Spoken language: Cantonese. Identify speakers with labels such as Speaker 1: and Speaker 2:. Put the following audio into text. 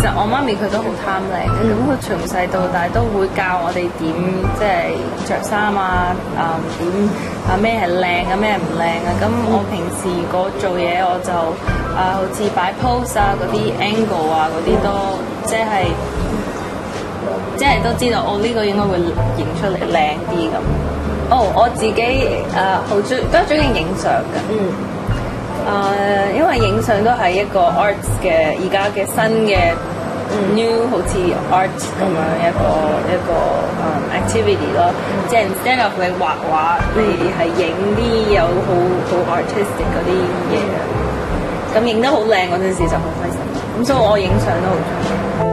Speaker 1: 實我媽咪佢都好貪靚嘅，咁佢從細到大都會教我哋點即係着衫啊，點咩係靚啊，咩唔靚啊。咁我平時做嘢我就好似擺 pose 啊，嗰啲 angle 啊，嗰啲都即係都知道，呢個應該會影出嚟靚啲咁。我自己都中意影相嘅。因為影相都係一個 arts 嘅而家嘅新嘅 new 好似 art 咁樣一個activity 咯。即係 instead of 你畫畫，你係影啲有好 artistic 嗰啲嘢，咁影得好靚嗰陣時就好開心。咁所以我影相都好中意。